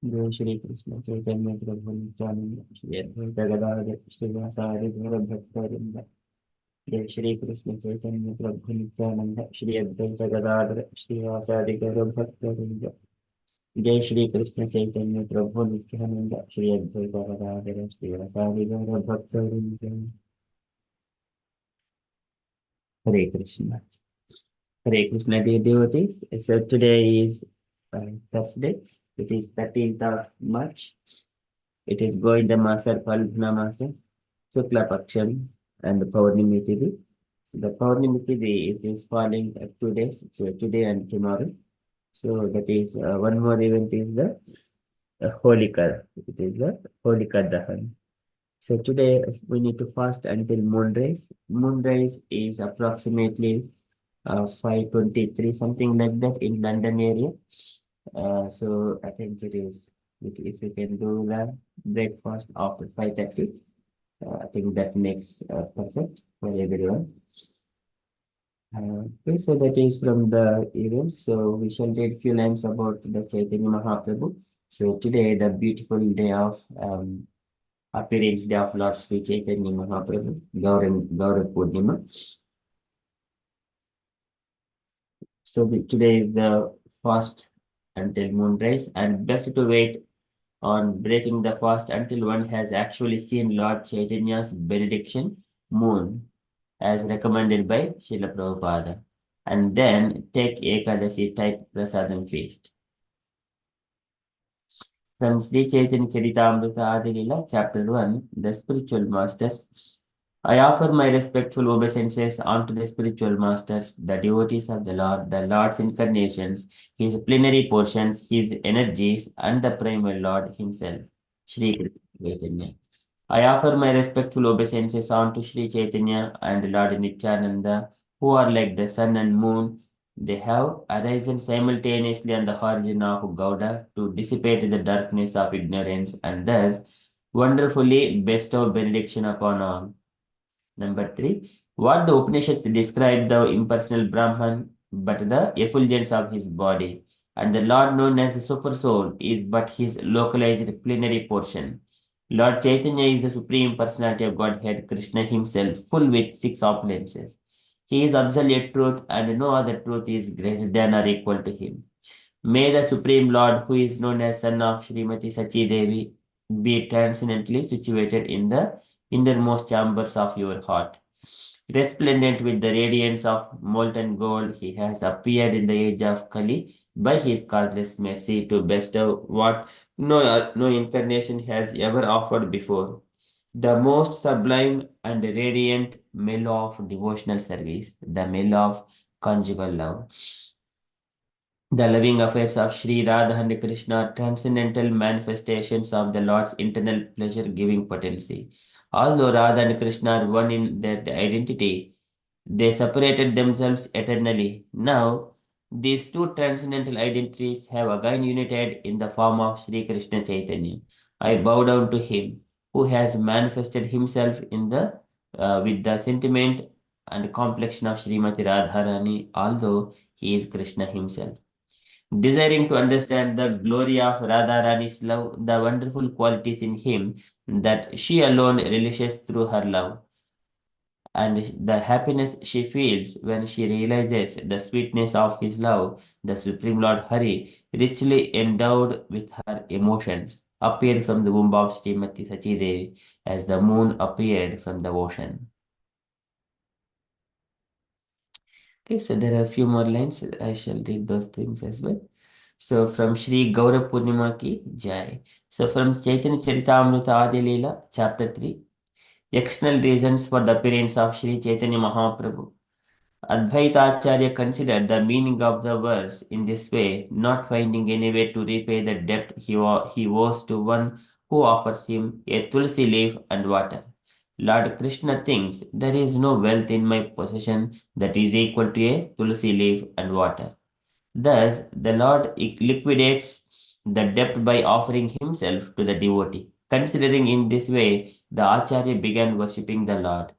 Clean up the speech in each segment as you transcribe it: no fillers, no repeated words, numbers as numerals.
जय श्री कृष्ण चैतन्य प्रभु नित्यानंद श्री अद्वैत गदाधर श्रीवासादि गौर भक्तवृंद। जय श्री कृष्ण चैतन्य प्रभु नित्यानंद श्री अद्वैत गदाधर श्रीवासादि गौर भक्तवृंद। जय श्री कृष्ण चैतन्य प्रभु नित्यानंद श्री अद्वैत गदाधर श्रीवासादि गौर भक्तवृंद। Hare Krishna. Hare Krishna, dear devotees. So today is Thursday. It is 13th of March. It is Govinda Masa, Falguna Masa, Shukla Paksham, and the Paurnimi Tithi. The Paurnimi Tithi it is falling 2 days, so today and tomorrow. So that is one more event is the Holika. It is the Holika Dahan. So today we need to fast until moonrise. Moonrise is approximately 5:23, something like that in London area. So I think it is, if you can do the breakfast after 5:30, I think that makes perfect for everyone. Okay, so that is from the event. So we shall read few lines about the Chaitanya Mahaprabhu. So today, the beautiful day of appearance day of Lord Sri Chaitanya Mahaprabhu, Gaurav Purnima. So today is the fast until moonrise, and best to wait on breaking the fast until one has actually seen Lord Chaitanya's benediction moon, as recommended by Srila Prabhupada, and then take Ekadasi type prasadam feast. From Sri Chaitanya Charitamrita Adilila, Chapter 1, The Spiritual Masters. I offer my respectful obeisances unto the spiritual masters, the devotees of the Lord's incarnations, his plenary portions, his energies, and the primal Lord himself, Sri Chaitanya. I offer my respectful obeisances unto Sri Chaitanya and Lord Nityananda, who are like the sun and moon. They have arisen simultaneously on the horizon of Gauda to dissipate the darkness of ignorance and thus wonderfully bestow benediction upon all. Number three, what the Upanishads describe the impersonal Brahman, but the effulgence of his body, and the Lord known as the Super Soul is but his localized plenary portion. Lord Chaitanya is the Supreme Personality of Godhead, Krishna himself, full with six opulences. He is absolute truth, and no other truth is greater than or equal to him. May the Supreme Lord, who is known as Son of Srimati Sachi Devi, be transcendently situated in the innermost chambers of your heart. Resplendent with the radiance of molten gold, he has appeared in the age of Kali by his causeless mercy to bestow what no incarnation has ever offered before. The most sublime and radiant mellow of devotional service, the mellow of conjugal love. The loving affairs of Sri Radha and Krishna are transcendental manifestations of the Lord's internal pleasure-giving potency. Although Radha and Krishna are one in their identity, they separated themselves eternally. Now, these two transcendental identities have again united in the form of Sri Krishna Chaitanya. I bow down to him, who has manifested himself in the with the sentiment and complexion of Srimati Radharani, although he is Krishna himself. Desiring to understand the glory of Radharani's love, the wonderful qualities in him that she alone relishes through her love, and the happiness she feels when she realizes the sweetness of his love, the Supreme Lord Hari, richly endowed with her emotions, appeared from the womb of Srimati Sachidevi as the moon appeared from the ocean. Okay, so there are a few more lines. I shall read those things as well. So from Shri Gaurav Purnima ki Jai. So from Chaitanya Charitamrita Adi Leela, Chapter 3, External Reasons for the Appearance of Shri Chaitanya Mahaprabhu. Advaita Acharya considered the meaning of the verse in this way, not finding any way to repay the debt he owes to one who offers him a tulsi leaf and water. Lord Krishna thinks there is no wealth in my possession that is equal to a tulsi leaf and water. Thus, the Lord liquidates the debt by offering himself to the devotee. Considering in this way, the Acharya began worshipping the Lord.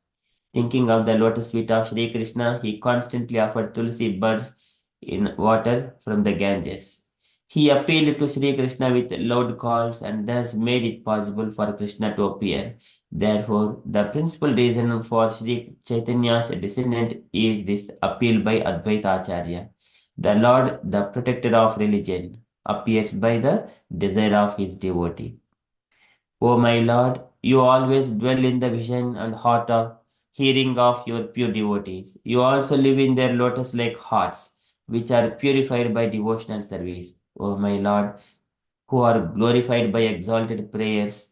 Thinking of the lotus feet of Sri Krishna, he constantly offered tulsi buds in water from the Ganges. He appealed to Sri Krishna with loud calls and thus made it possible for Krishna to appear. Therefore, the principal reason for Sri Chaitanya's descendant is this appeal by Advaita Acharya. The Lord, the protector of religion, appears by the desire of his devotee. O my Lord, you always dwell in the vision and heart of hearing of your pure devotees. You also live in their lotus-like hearts, which are purified by devotional service. O my Lord, who are glorified by exalted prayers,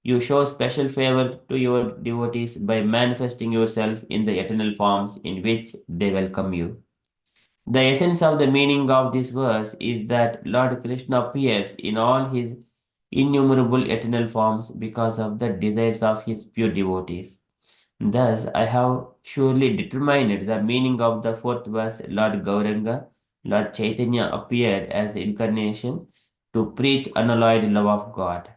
you show special favor to your devotees by manifesting yourself in the eternal forms in which they welcome you. The essence of the meaning of this verse is that Lord Krishna appears in all his innumerable eternal forms because of the desires of his pure devotees. Thus, I have surely determined the meaning of the fourth verse. Lord Gauranga, Lord Chaitanya appeared as the incarnation to preach unalloyed love of God.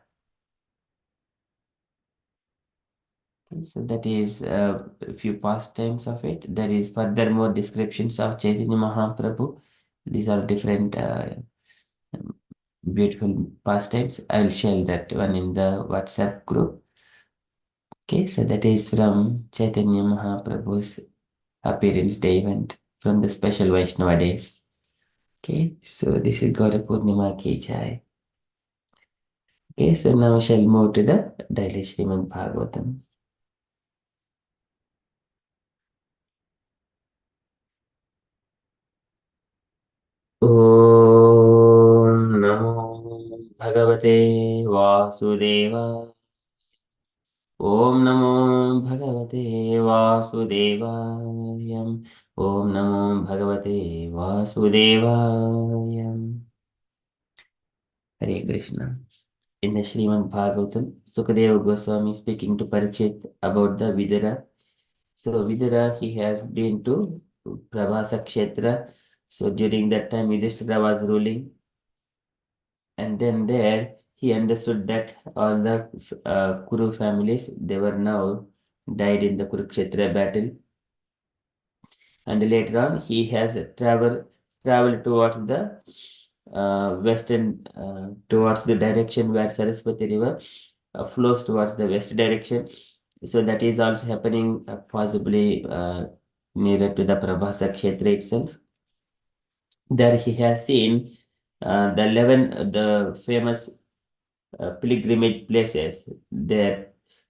So that is a few pastimes of it. There is furthermore descriptions of Chaitanya Mahaprabhu. These are different beautiful pastimes. I will share that one in the WhatsApp group. Okay, so that is from Chaitanya Mahaprabhu's appearance day event from the special Vaishnava days. Okay, so this is Gaura Purnima Ki Jai. Okay, so now shall move to the daily Srimad Bhagavatam. ॐ नमो भगवते वासुदेवाय ॐ नमो भगवते वासुदेवाय ॐ नमो भगवते वासुदेवाय Hare Krishna. In the Srimad Bhagavatam, Sukadeva Goswami speaking to Parikshit about the Vidura. So Vidura, he has been to Prabhasa Kshetra. So during that time, Yudhishthira was ruling. And then there, he understood that all the Kuru families, they were now died in the Kurukshetra battle. And later on, he has traveled towards the western, towards the direction where Saraswati River flows towards the west direction. So that is also happening possibly nearer to the Prabhasa Kshetra itself. There he has seen the famous pilgrimage places. There,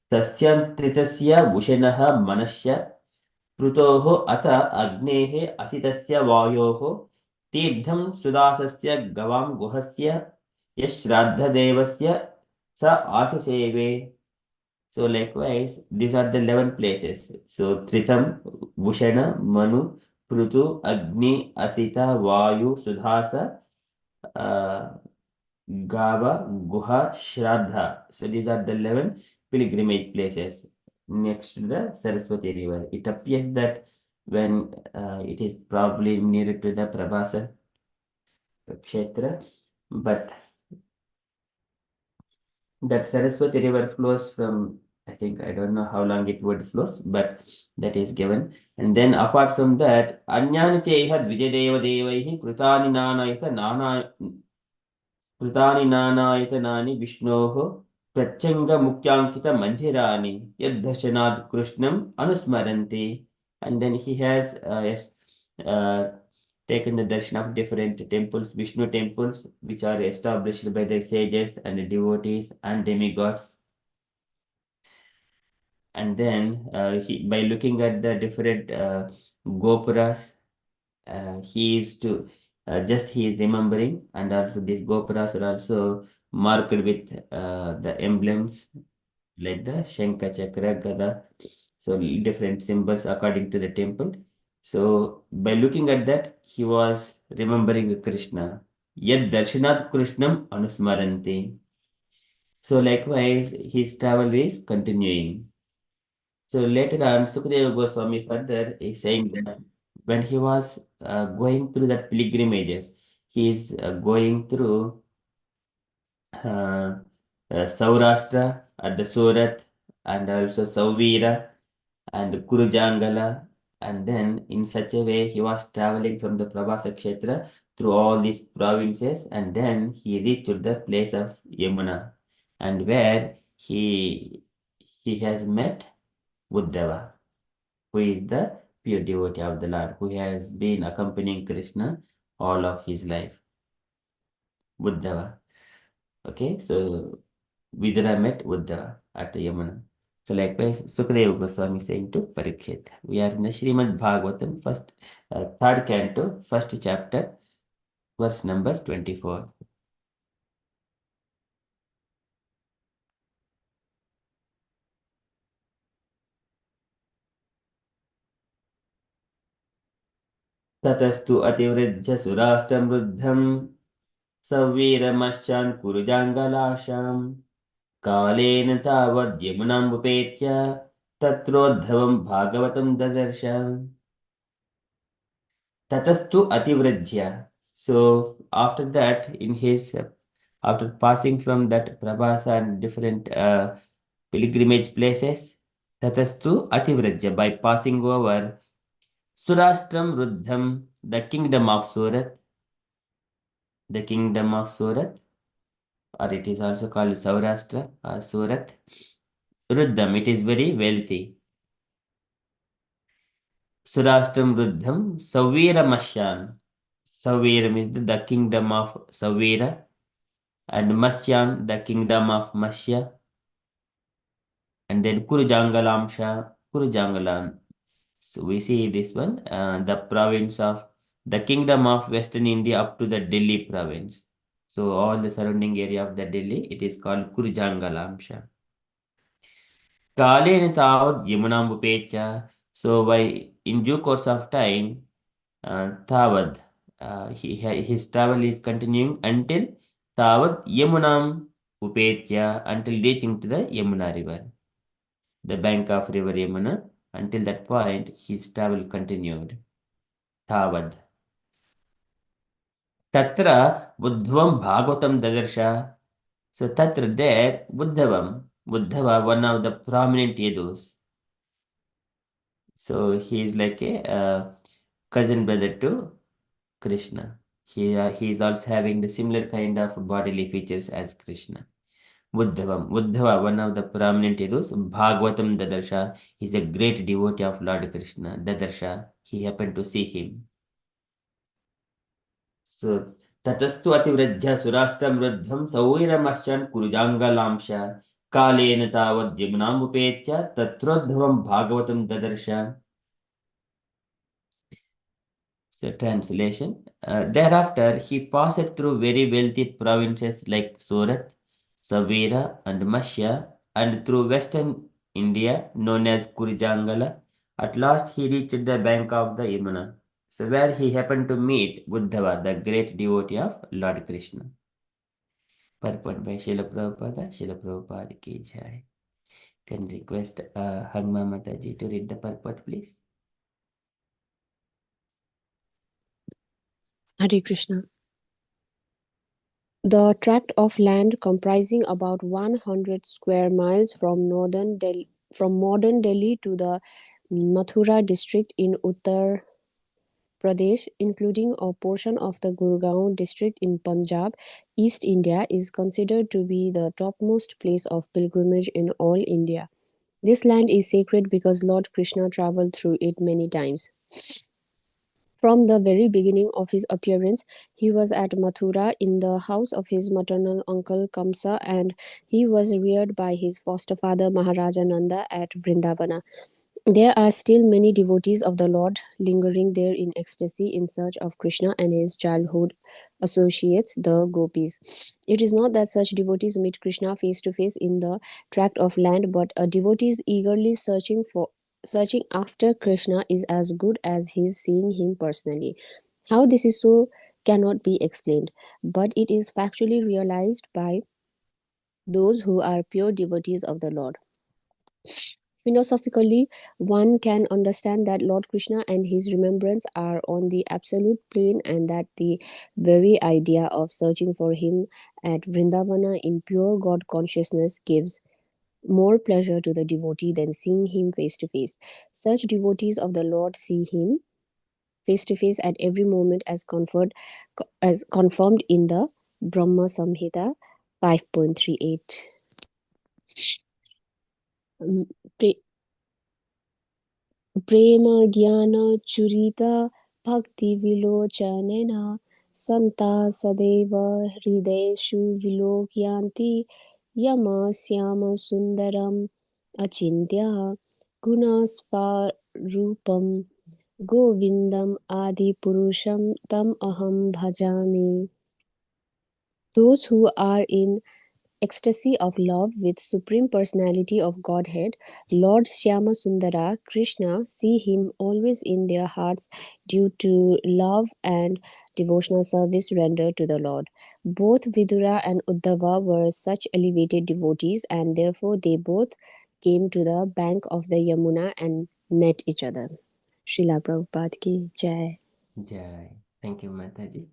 Tasyam Tritasya Bhushanah Manasya पृतोः अथ अग्नेः असितस्य वायोः तीर्थं सुदासस्य गवां गुहस्य यश्राद्धदेवस्य स आशुसेवे. So likewise, these are the 11 places. So Tritam, Bhushana, Manu, Prutu, Agni, Asita, Vayu, Sudhasa, uh, Gava, Guha, Shraddha. So these are the 11 pilgrimage places next to the Saraswati River. It appears that when it is probably near to the Prabhasa Kshetra, but that Saraswati River flows from, I think, I don't know how long it would flows, but that is given. And then apart from that, Anyani Cheha Dvijadeva Devaihi Krutani Nanayata Nana कृतानि नानायतनानि विष्णोः प्रत्यङ्गमुख्याङ्कितमन्दिराणि यद्दर्शनात् कृष्णम् अनुस्मरन्ति. And then he has taken the darshan of different temples, Vishnu temples, which are established by the sages and devotees and demigods. And then by looking at the different gopuras, he is remembering, and also these gopuras are also marked with the emblems like the Shankha Chakra Gada, so different symbols according to the temple. So by looking at that, he was remembering Krishna. Yad darshanat Krishnam anusmaranti. So likewise, his travel is continuing. So later on, Sukadeva Goswami further is saying that when he was going through that pilgrimages, he is going through Saurashtra at the Surat and also Sauvira and Kurujangala And then in such a way he was traveling from the Prabhasa Kshetra through all these provinces, and then he reached to the place of Yamuna, and where he has met Uddhava, who is the pure devotee of the Lord, who has been accompanying Krishna all of his life. Uddhava. Okay, so Vidura met Uddhava at Yamuna. So likewise, Sukadeva Goswami saying to Parikshit. We are in the Srimad Bhagavatam, third canto, first chapter, verse number 24. ततस्तु अतिवृद्ध सुराष्ट्रमृद्धम् सवीरमश्चान् कुरुजाङ्गलाशाम् कालेन तावद्यमुनामुपेत्य तत्रोद्धवम् भागवतं ददर्श. Tatastu Ativradhya. So after that, after passing from that Prabhasa and different pilgrimage places, Tatastu Ativradhya, by passing over Surastram Ruddham, the kingdom of Surat, or it is also called Saurashtra or Surat. Ruddham, it is very wealthy. Surastram Ruddham, Savira Mashyan. Saviram is the kingdom of Savira, and Masyan, the kingdom of Masya, and then Kurujangalan. So we see this one, the province of the kingdom of Western India up to the Delhi province. So all the surrounding area of the Delhi, it is called Kurujangalamsha. Kalena Tavad Yamunambupecha. So by in due course of time, Tavad, his travel is continuing until Tavad Yamunam Upetya, until reaching to the Yamuna river, the bank of river Yamuna. Until that point, his travel continued. Tavad. Tatra Buddhavam Bhagavatam Dadarsha. So Tatra there, Buddhava, one of the prominent Yadus. So he is like a cousin brother to Krishna. He is also having the similar kind of bodily features as Krishna. Uddhava, one of the prominent Yadus, Bhagavatam Dadarsha, he is a great devotee of Lord Krishna. Dadarsha, he happened to see him. So, Tatastu Ativrajya Surashtam Ruddham Sauramashan Kurujangalamsha Kalena Tavad Jimnamupetya Tatrodhavam Bhagavatam Dadarsha. So, translation. Thereafter, he passed through very wealthy provinces like Surat, Savira, and Mashya, and through western India, known as Kurujangala. At last, he reached the bank of the Yamuna, so where he happened to meet Uddhava, the great devotee of Lord Krishna. Purport by Srila Prabhupada ki jai. Can request Hangma Mataji to read the purport, please. Hare Krishna. The tract of land comprising about 100 square miles from modern Delhi to the Mathura district in Uttar Pradesh, including a portion of the Gurgaon district in Punjab, East India, is considered to be the topmost place of pilgrimage in all India. This land is sacred because Lord Krishna traveled through it many times. From the very beginning of his appearance, he was at Mathura in the house of his maternal uncle Kamsa, and he was reared by his foster father Maharaja Nanda at Vrindavana. There are still many devotees of the Lord lingering there in ecstasy in search of Krishna and his childhood associates, the gopis. It is not that such devotees meet Krishna face to face in the tract of land, but a devotee is eagerly searching after Krishna is as good as his seeing him personally. How this is so cannot be explained, but it is factually realized by those who are pure devotees of the Lord. Philosophically, one can understand that Lord Krishna and his remembrance are on the absolute plane, and that the very idea of searching for him at Vrindavana in pure God consciousness gives more pleasure to the devotee than seeing him face to face. Such devotees of the Lord see him face to face at every moment as confirmed in the Brahma Samhita 5.38. Mm, Pre- Prema Jnana Churita Bhakti Vilochanena Santa Sadeva Hrideshu Vilokyanti Yama Syama Sundaram Achintya Gunasvarupam Govindam Adi Purusham Tam Aham Bhajami. Those who are in ecstasy of love with Supreme Personality of Godhead, Lord Shyama Sundara, Krishna, see him always in their hearts due to love and devotional service rendered to the Lord. Both Vidura and Uddhava were such elevated devotees, and therefore they both came to the bank of the Yamuna and met each other. Srila Prabhupada ki jai. Jai. Thank you, Mataji.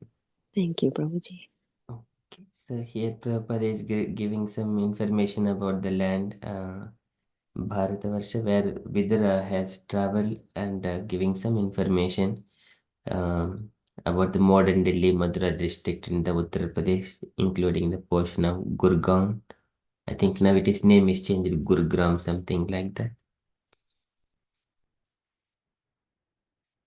Thank you, Prabhuji. Okay, so here Prabhupada is giving some information about the land, Bharatavarsha, where Vidura has traveled and giving some information um, about the modern Delhi Madura district in the Uttar Pradesh, including the portion of Gurgaon. I think now its name is changed to Gurugram, something like that.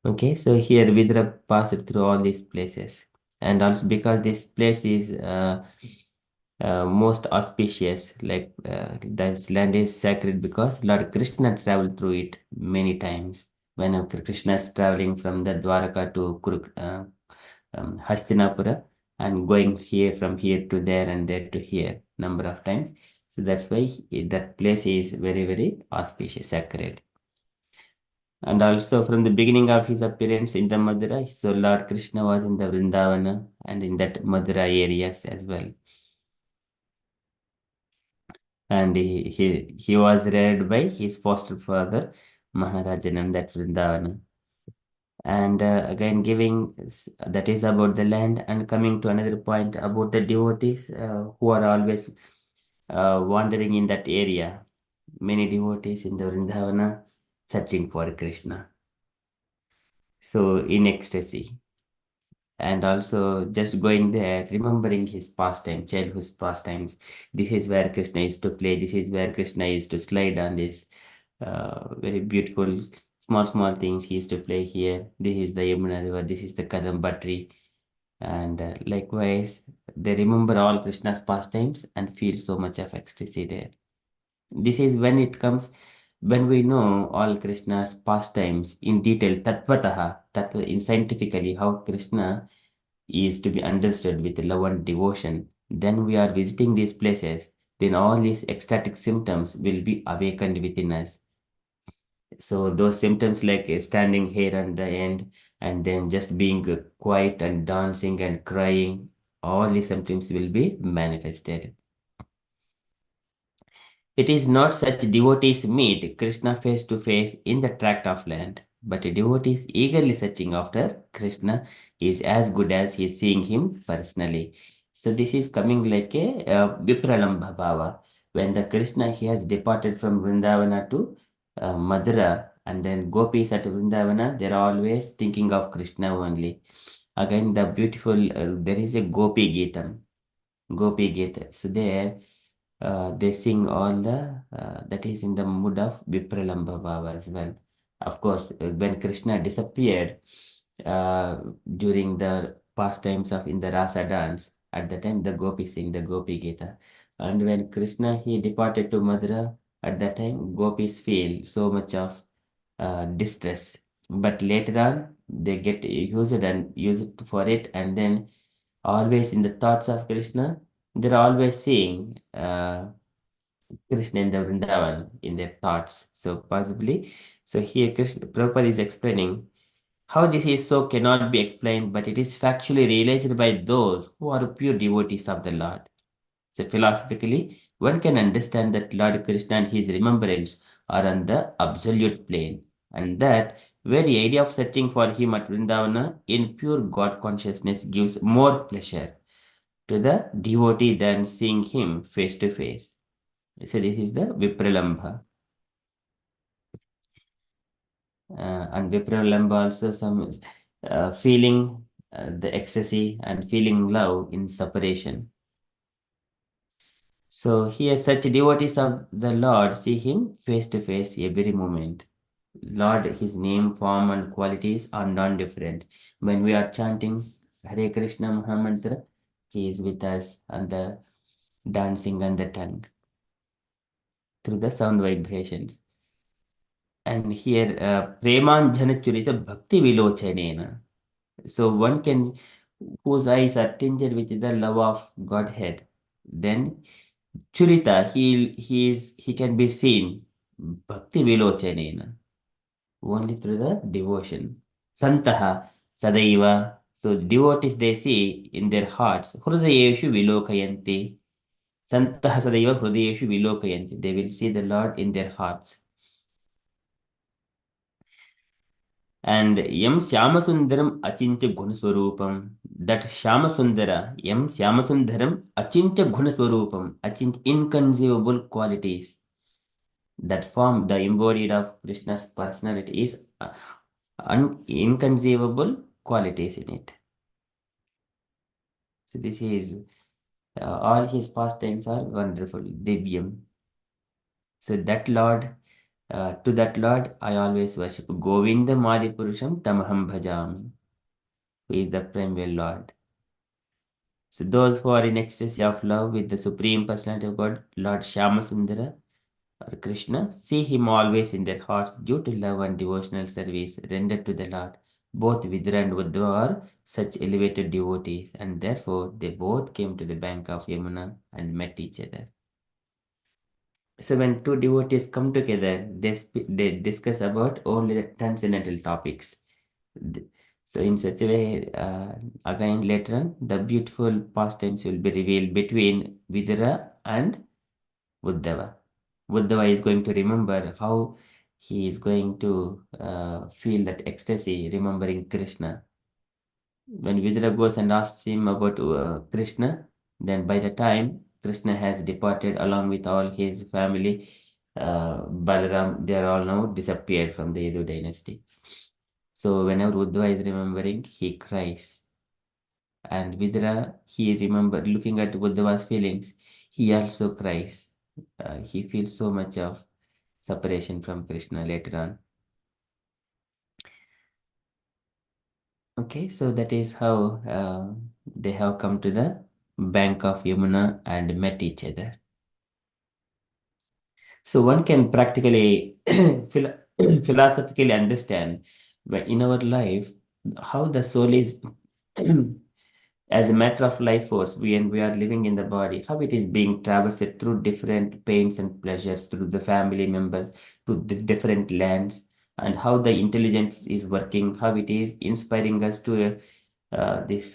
Okay, so here Vidura passed through all these places, and also because this place is most auspicious, like this land is sacred because Lord Krishna traveled through it many times. When Krishna is traveling from the Dwaraka to Hastinapura and going here from here to there and there to here number of times. So that's why that place is very, very auspicious, sacred. And also from the beginning of his appearance in the Madura, so Lord Krishna was in the Vrindavana and in that Madura areas as well. And he was reared by his foster father, Maharajanam, that Vrindavana. And again, that is about the land, and coming to another point about the devotees who are always wandering in that area. Many devotees in the Vrindavana searching for Krishna. So in ecstasy. And also just going there, remembering his pastime, childhood pastimes. This is where Krishna used to play. This is where Krishna used to slide on this very beautiful small things he used to play here. This is the Yamuna River. This is the Kadamba tree. And likewise, they remember all Krishna's pastimes and feel so much of ecstasy there. This is when it comes, when we know all Krishna's pastimes in detail, in scientifically how Krishna is to be understood with love and devotion, then we are visiting these places, then all these ecstatic symptoms will be awakened within us. So those symptoms like standing here on the end and then just being quiet and dancing and crying, all these symptoms will be manifested. It is not such devotees meet Krishna face to face in the tract of land, but devotees eagerly searching after Krishna is as good as he is seeing him personally. So this is coming like a Vipralambha Bhava. When the Krishna he has departed from Vrindavana to Madura, and then gopis at Vrindavana, they are always thinking of Krishna only. Again, the beautiful, there is a Gopi Geetam. Gopi Gita. So there they sing all that is in the mood of Vipralambha Bhava as well. Of course, when Krishna disappeared uh, during the pastimes of in the Rasa dance, at the time the Gopi sing the Gopi Gita. And when Krishna he departed to Madura, at that time gopis feel so much of distress. But later on, they get used for it, and then always in the thoughts of Krishna, they're always seeing Krishna in the Vrindavan in their thoughts. So possibly, so here Krishna Prabhupada is explaining how this is so cannot be explained, but it is factually realized by those who are pure devotees of the Lord. So philosophically, one can understand that Lord Krishna and his remembrance are on the absolute plane, and that very idea of searching for him at Vrindavana in pure God consciousness gives more pleasure to the devotee than seeing him face to face. So this is the Vipralambha. And Vipralambha also some feeling the ecstasy and feeling love in separation. So here such devotees of the Lord see him face to face every moment. Lord, his name, form, and qualities are non-different. When we are chanting Hare Krishna Mahamantra, he is with us and the dancing on the tongue through the sound vibrations. And here, Premanjana Churita Bhakti Vilochanena. So one can, whose eyes are tinged with the love of Godhead, then Churita, he can be seen Bhakti Vilochanena only through the devotion. Santaha Sadaiva. So devotees they see in their hearts, Hrudayeshu Vilokayanti. Santaha Sadaiva Hrudayeshu Vilokayanti. They will see the Lord in their hearts. And Yam Syamasundaram Achintya Gunaswarupam. That Shyamasundara, Yam Syamasundaram Achintya Gunaswarupam. Achint inconceivable qualities that form the embodied of Krishna's personality is inconceivable qualities in it. So this is all his pastimes are wonderful, Divyam. So that Lord, to that Lord, I always worship. Govinda Madipurusham Tamaham Bhajami, who is the primeval Lord. So those who are in ecstasy of love with the Supreme Personality of God, Lord Shyamasundara or Krishna, see him always in their hearts due to love and devotional service rendered to the Lord. Both Vidura and Uddhava are such elevated devotees, and therefore they both came to the bank of Yamuna and met each other. So when two devotees come together, they discuss about only the transcendental topics. So in such a way, again later on, the beautiful pastimes will be revealed between Vidura and Uddhava. Uddhava is going to remember how he is going to feel that ecstasy, remembering Krishna. When Vidura goes and asks him about Krishna, then by the time Krishna has departed along with all his family, Balaram, they are all now disappeared from the Yadu dynasty. So whenever Uddhava is remembering, he cries. And Vidura, he remember looking at Uddhava's feelings, he also cries. He feels so much of separation from Krishna later on. Okay, so that is how they have come to the bank of Yamuna and met each other. So one can practically philosophically understand in our life how the soul is as a matter of life force when we are living in the body, how it is being traversed through different pains and pleasures through the family members, to the different lands, and how the intelligence is working, how it is inspiring us to this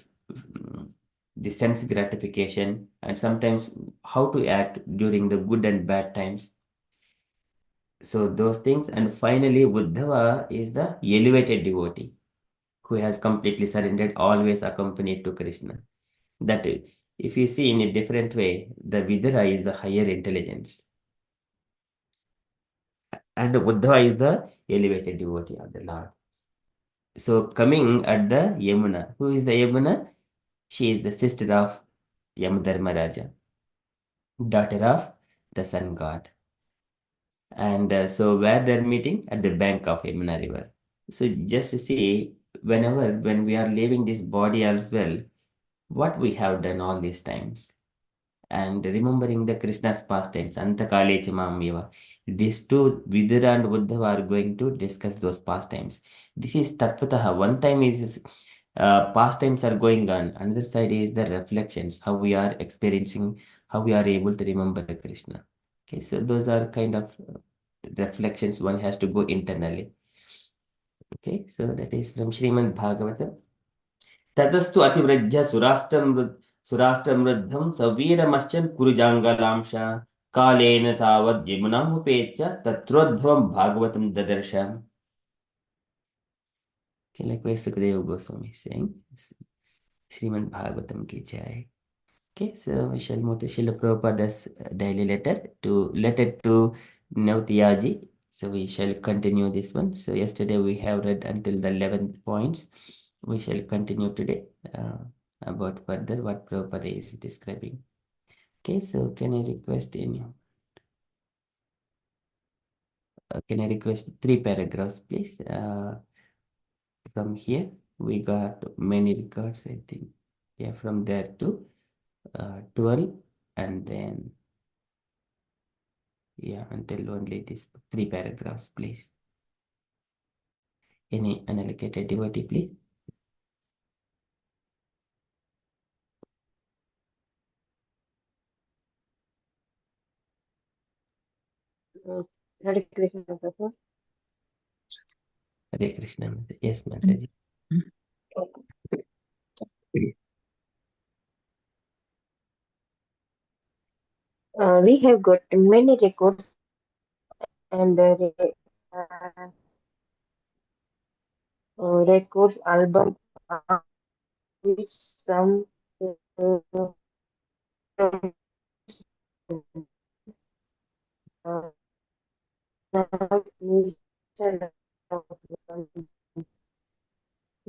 sense gratification, and sometimes how to act during the good and bad times. So those things, and finally, Uddhava is the elevated devotee who has completely surrendered, always accompanied to Krishna. That if you see in a different way, the Vidura is the higher intelligence, and the Uddhava is the elevated devotee of the Lord. So coming at the Yamuna, who is the Yamuna? She is the sister of Yamadharmaraja, daughter of the sun god. And so where they're meeting at the bank of Yamuna river. So just to see, when we are leaving this body as well, what we have done all these times, and remembering the Krishna's pastimes, Antakale Chamameva. These two, Vidura and Uddhava, are going to discuss those pastimes. This is Tatpataha. One time is pastimes are going on, another side is the reflections, how we are experiencing, how we are able to remember Krishna. Okay, so those are kind of reflections one has to go internally. Okay, so that is from Srimad Bhagavatam. ततस्तु अतिव्रज्य सुराष्ट्रमृद्धं सवीरमश्चन कुरुजाङ्गलांश कालेन तावद् यमुनामुपेत्य तत्रोद्भवं भागवतं ददर्श. Okay, like where Sukadeva Goswami is saying, Srimad Bhagavatam ki jai. Okay, so we shall move to Srila Prabhupada's daily letter to Navtiyaji. So we shall continue this one. So yesterday we have read until the 11th points. We shall continue today about further what Prabhupada is describing. Okay, so can I request three paragraphs, please? From here we got many records, I think. Yeah, from there to 12, and then yeah, until only these three paragraphs, please. Any unallocated devotee, please. Hare Krishna, Prabhu. Hare Krishna. Yes, Mataji. We have got many records and records album, which some uh, musician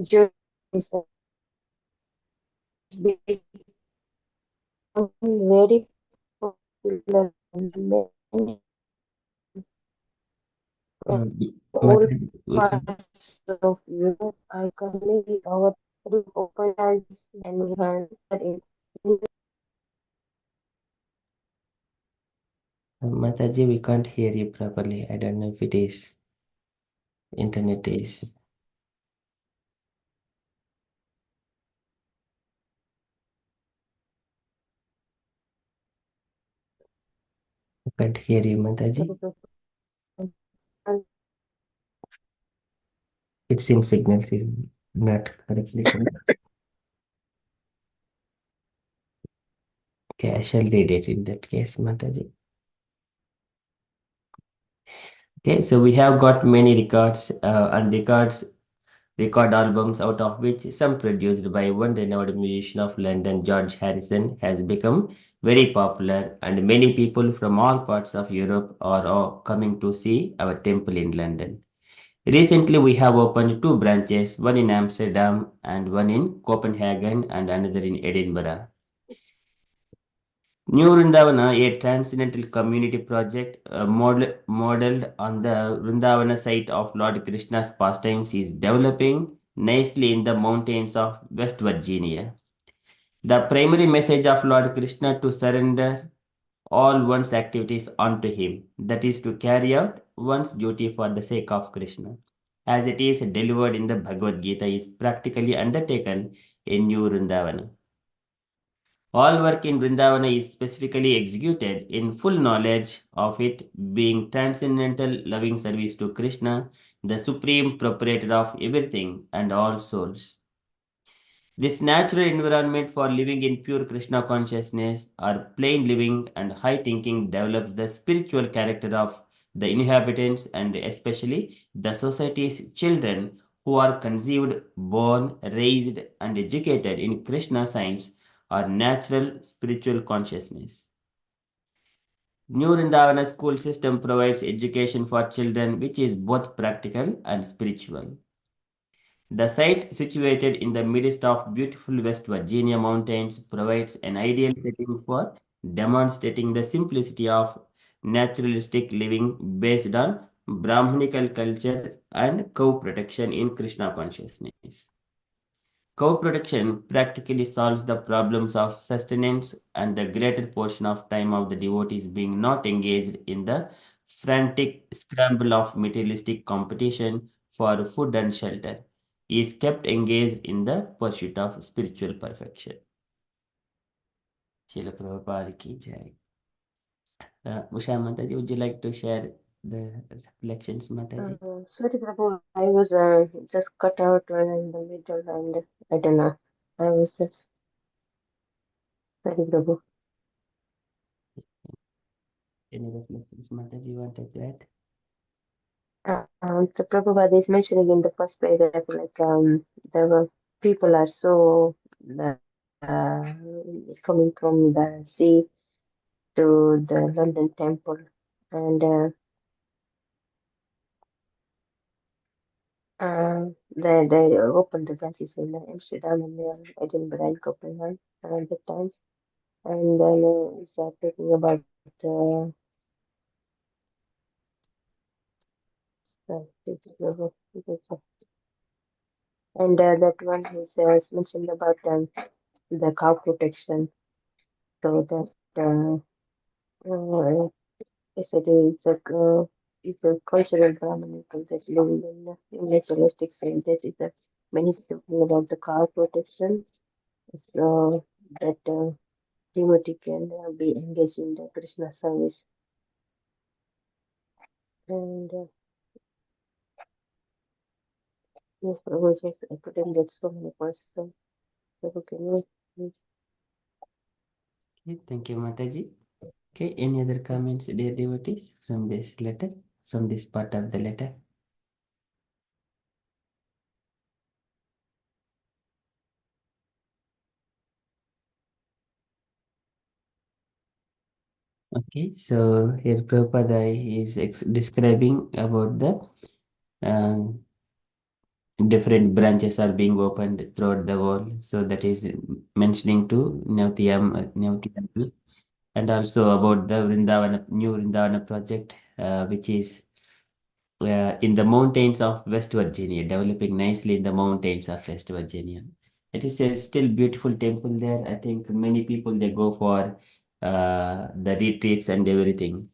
Joe is become very popular in many all Mataji, we can. parts of Europe. I commonly our open eyes and we have in Mataji, we can't hear you properly. I don't know if it is internet is. I can't hear you, Mataji. It seems signals is not correctly coming. Okay, I shall read it in that case, Mataji. Okay, so we have got many records and record albums, out of which some produced by one renowned musician of London, George Harrison, has become very popular, and many people from all parts of Europe are all coming to see our temple in London. Recently, we have opened two branches, one in Amsterdam and one in Copenhagen and another in Edinburgh. New Vrindavana, a transcendental community project modeled on the Vrindavana site of Lord Krishna's pastimes, is developing nicely in the mountains of West Virginia. The primary message of Lord Krishna to surrender all one's activities onto him, that is to carry out one's duty for the sake of Krishna, as it is delivered in the Bhagavad Gita, is practically undertaken in New Vrindavana. All work in Vrindavana is specifically executed in full knowledge of it being transcendental loving service to Krishna, the supreme proprietor of everything and all souls. This natural environment for living in pure Krishna consciousness or plain living and high thinking develops the spiritual character of the inhabitants and especially the society's children who are conceived, born, raised, and educated in Krishna science or natural spiritual consciousness. New Vrindavana school system provides education for children which is both practical and spiritual. The site, situated in the midst of beautiful West Virginia mountains, provides an ideal setting for demonstrating the simplicity of naturalistic living based on Brahmanical culture and cow protection in Krishna consciousness. Cow protection practically solves the problems of sustenance and the greater portion of time of the devotees being not engaged in the frantic scramble of materialistic competition for food and shelter is kept engaged in the pursuit of spiritual perfection. Srila Prabhupada ki jai. Usha Mataji, would you like to share the reflections, Mataji? sorry, Prabhu, I was just cut out in the middle and I don't know. I was just sorry, Prabhu. Any reflections, Mataji, you wanted to add? So Prabhupada is mentioning in the first paragraph, like there were people are so uh, coming from the sea to the London Temple, and they opened the branches in Amsterdam and Edinburgh and Copenhagen at the time. And then it's talking about and that one is mentioned about the cow protection. So that if it is it's a cultural Brahmin people that live in naturalistic state. That is many talking about the cow protection. So that devotee can be engaged in the Krishna service. And yes, Prabhu, just I couldn't get so many questions. Prabhu, can you please? Okay, thank you, Mataji. Okay, any other comments, dear devotees, from this letter, from this part of the letter? Okay, so here Prabhupada is describing about the different branches are being opened throughout the world. So that is mentioning to Navtiyam and also about the new Vrindavana project, which is in the mountains of West Virginia, developing nicely in the mountains of West Virginia. It is a still beautiful temple there. I think many people they go for the retreats and everything.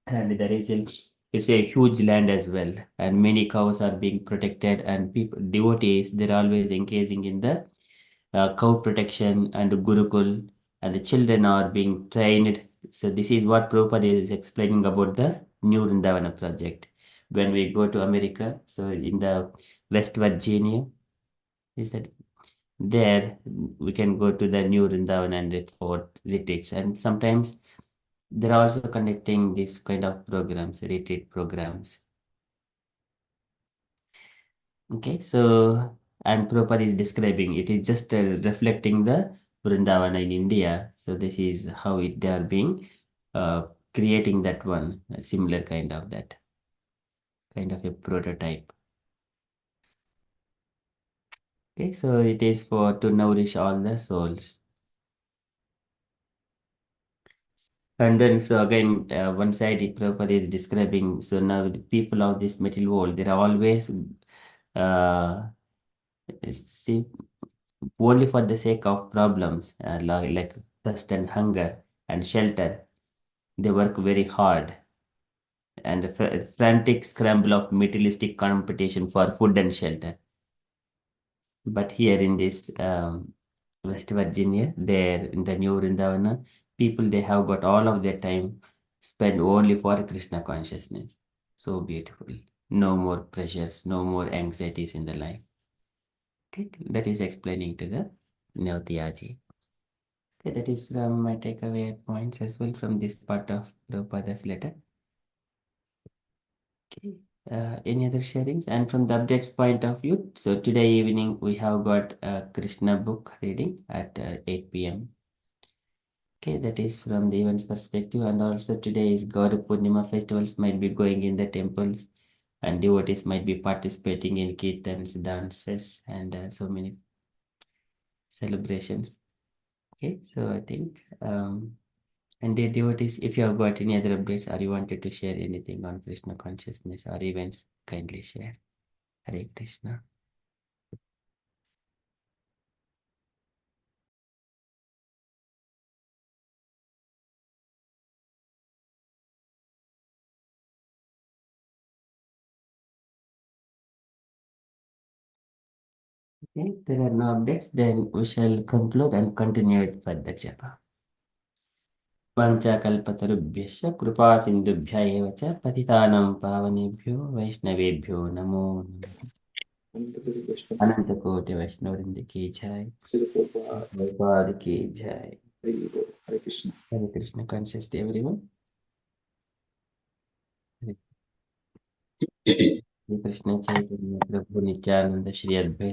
And there is it's a huge land as well, and many cows are being protected, and people devotees they're always engaging in the cow protection and Gurukul, and the children are being trained. So this is what Prabhupada is explaining about the New Vrindavana project. When we go to America, so in the West Virginia, is that there we can go to the New Vrindavana and for retreats, and sometimes they're also conducting this kind of programs, retreat programs. Okay, so and Prabhupada is describing it is just reflecting the Vrindavana in India. So this is how they are being creating that one, a similar kind of that kind of a prototype. Okay, so it is for to nourish all the souls. And then so again, one side Prabhupada is describing. So now the people of this material world, they are always uh, see only for the sake of problems like thirst and hunger and shelter. They work very hard and a frantic scramble of materialistic competition for food and shelter. But here in this West Virginia, there in the New Vrindavana, people they have got all of their time spent only for Krishna consciousness. So beautiful. No more pressures, no more anxieties in the life. Okay, that is explaining to the Navtiyaji. Okay, that is from my takeaway points as well from this part of Prabhupada's letter. Okay. Any other sharings? And from the updates point of view, so today evening we have got a Krishna book reading at 8 p.m. Okay, that is from the events perspective, and also today is Gauri Purnima festivals might be going in the temples, and devotees might be participating in kirtans, dances, and so many celebrations. Okay, so I think and dear devotees, if you have got any other updates or you wanted to share anything on Krishna consciousness or events, kindly share. Hare Krishna. Okay, there are no updates, then we shall conclude and continue it further japa. Panchakalpatarubhyasya कृपा सिन्धुभ्य एव च पतितानां पावनेभ्यो वैष्णवेभ्यो नमो नमः अनंत कोटि वैष्णववृंद की जय प्रभुपाद की जय हरे कृष्ण conscious day everyone हरे कृष्ण चैतन्य प्रभु नित्यानंद श्री अद्वैत